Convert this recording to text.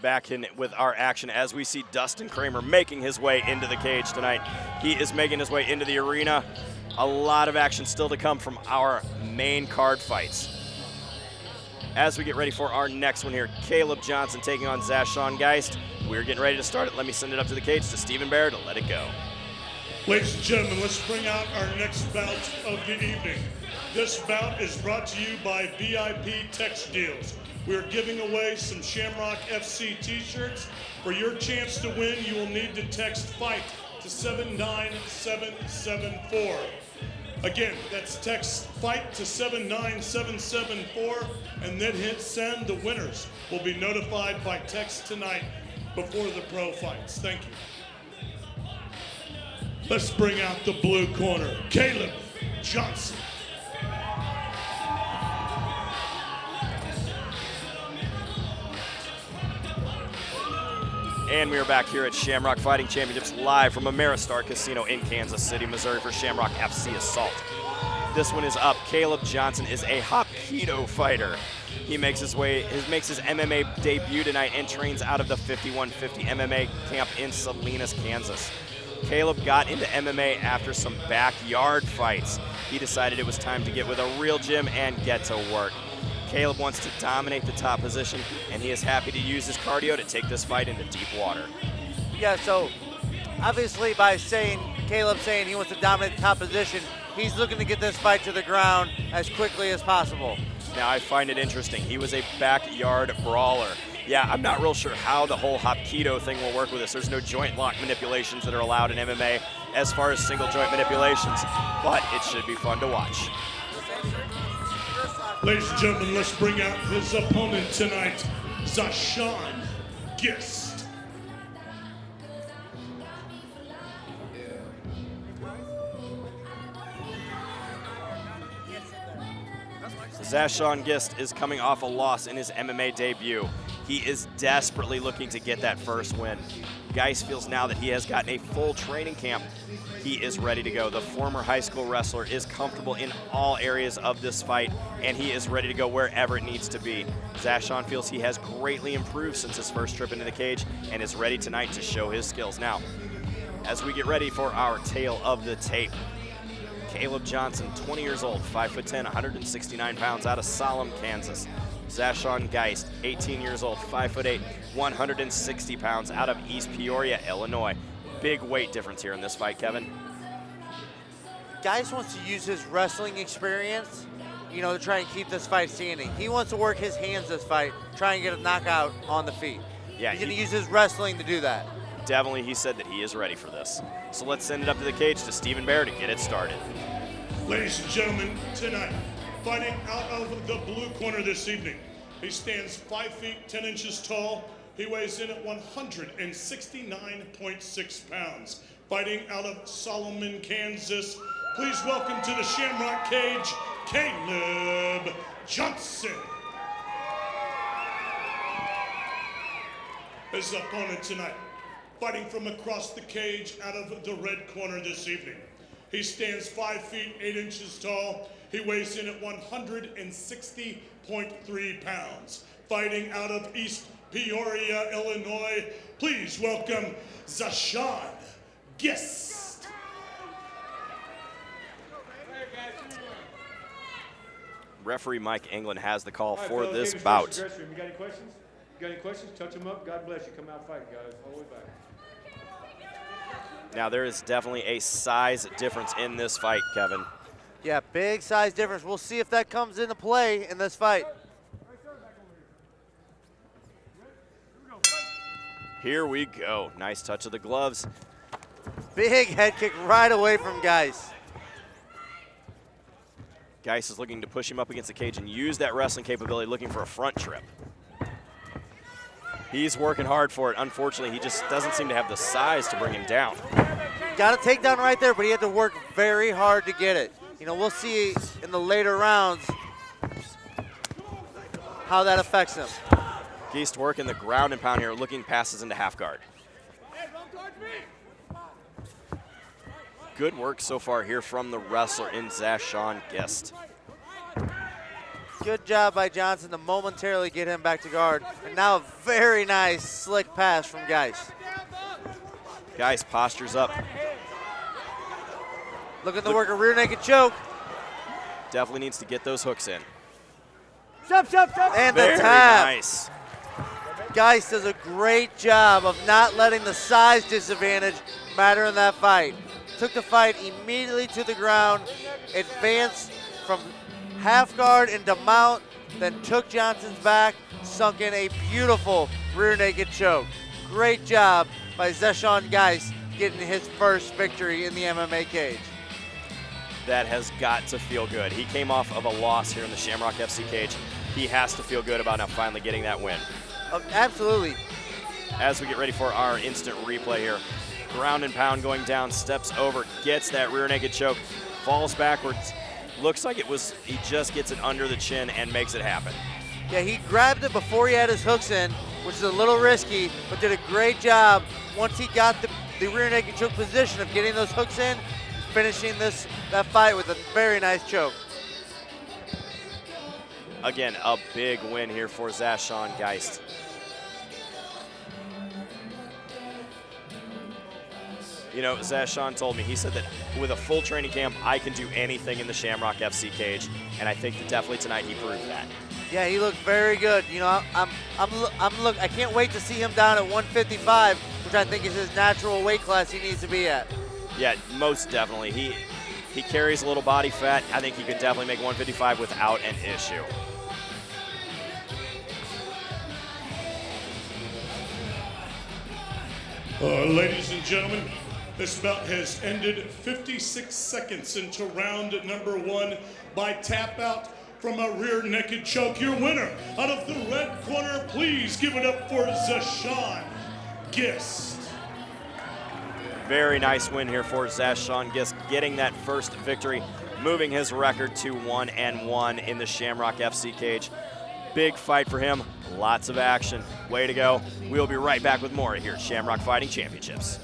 back in with our action as we see Dustin Kramer making his way into the cage tonight. He is making his way into the arena. A lot of action still to come from our main card fights. As we get ready for our next one here, Caleb Johnson taking on Zashaun Geist. We're getting ready to start it. Let me send it up to the cage to Stephen Bear to let it go. Ladies and gentlemen, let's bring out our next bout of the evening. This bout is brought to you by VIP Text Deals. We're giving away some Shamrock FC t-shirts. For your chance to win, you will need to text FIGHT to 79774. Again, that's text FIGHT to 79774 and then hit send. The winners will be notified by text tonight before the pro fights. Thank you. Let's bring out the blue corner, Caleb Johnson. And we are back here at Shamrock Fighting Championships live from Ameristar Casino in Kansas City, Missouri for Shamrock FC Assault. This one is up. Caleb Johnson is a Hapkido fighter. He makes his MMA debut tonight and trains out of the 5150 MMA camp in Salinas, Kansas. Caleb got into MMA after some backyard fights. He decided it was time to get with a real gym and get to work. Caleb wants to dominate the top position, and he is happy to use his cardio to take this fight into deep water. Yeah, so obviously by Caleb saying he wants to dominate the top position, he's looking to get this fight to the ground as quickly as possible. Now, I find it interesting. He was a backyard brawler. Yeah, I'm not real sure how the whole Hapkido thing will work with this. There's no joint lock manipulations that are allowed in MMA as far as single joint manipulations, but it should be fun to watch. Ladies and gentlemen, let's bring out his opponent tonight, Zashaun Gist. Zashaun Gist is coming off a loss in his MMA debut. He is desperately looking to get that first win. Geist feels now that he has gotten a full training camp, he is ready to go. The former high school wrestler is comfortable in all areas of this fight, and he is ready to go wherever it needs to be. Zashaun feels he has greatly improved since his first trip into the cage and is ready tonight to show his skills. Now, as we get ready for our tale of the tape, Caleb Johnson, 20 years old, 5'10", 169 pounds, out of Salem, Kansas. Zashaun Geist, 18 years old, 5'8", 160 pounds, out of East Peoria, Illinois. Big weight difference here in this fight, Kevin. Geist wants to use his wrestling experience, to try and keep this fight standing. He wants to work his hands this fight, try and get a knockout on the feet. Yeah, he's going to use his wrestling to do that. Definitely, he said that he is ready for this. So let's send it up to the cage to Stephen Bear to get it started. Ladies and gentlemen, tonight, fighting out of the blue corner this evening. He stands 5 feet 10 inches tall. He weighs in at 169.6 pounds. Fighting out of Solomon, Kansas. Please welcome to the Shamrock cage, Caleb Johnson. His opponent tonight, fighting from across the cage out of the red corner this evening. He stands 5 feet 8 inches tall. He weighs in at 160.3 pounds. Fighting out of East Peoria, Illinois, please welcome Zashaun Gist. Referee Mike England has the call for fellas, this bout. You got any questions? You got any questions? Touch them up. God bless you. Come out fighting, guys. All the way back. Now, there is definitely a size difference in this fight, Kevin. Yeah, big size difference. We'll see if that comes into play in this fight. Here we go. Nice touch of the gloves. Big head kick right away from Geist. Geist is looking to push him up against the cage and use that wrestling capability, looking for a front trip. He's working hard for it. Unfortunately, he just doesn't seem to have the size to bring him down. Got a takedown right there, but he had to work very hard to get it. We'll see in the later rounds how that affects him. Geist working the ground and pound here, looking passes into half guard. Good work so far here from the wrestler in Zashaun Gist. Good job by Johnson to momentarily get him back to guard. And now a very nice slick pass from Geist. Geist postures up. Looking to work a rear naked choke. Definitely needs to get those hooks in. And the Very tap. nice. Geist does a great job of not letting the size disadvantage matter in that fight. Took the fight immediately to the ground, advanced from half guard into mount, then took Johnson's back, sunk in a beautiful rear naked choke. Great job by Zashaun Geist getting his first victory in the MMA cage. That has got to feel good. He came off of a loss here in the Shamrock FC cage. He has to feel good about now finally getting that win. Absolutely. As we get ready for our instant replay here, ground and pound going down, steps over, gets that rear naked choke, falls backwards. Looks like he just gets it under the chin and makes it happen. Yeah, he grabbed it before he had his hooks in, which is a little risky, but did a great job once he got the rear naked choke position of getting those hooks in, finishing that fight with a very nice choke. Again, a big win here for Zashaun Geist. You know, Zashaun told me, he said that with a full training camp, I can do anything in the Shamrock FC cage, and I think that definitely tonight he proved that. Yeah, he looked very good. You know, I can't wait to see him down at 155, which I think is his natural weight class he needs to be at. Yeah, most definitely. He carries a little body fat. I think he could definitely make 155 without an issue. Ladies and gentlemen, this bout has ended 56 seconds into round number 1 by tap out from a rear naked choke. Your winner out of the red corner, please give it up for Zashaun Gist. Very nice win here for Zashaun Gist, getting that first victory, moving his record to 1-1 in the Shamrock FC cage. Big fight for him, lots of action. Way to go. We'll be right back with more here at Shamrock Fighting Championships.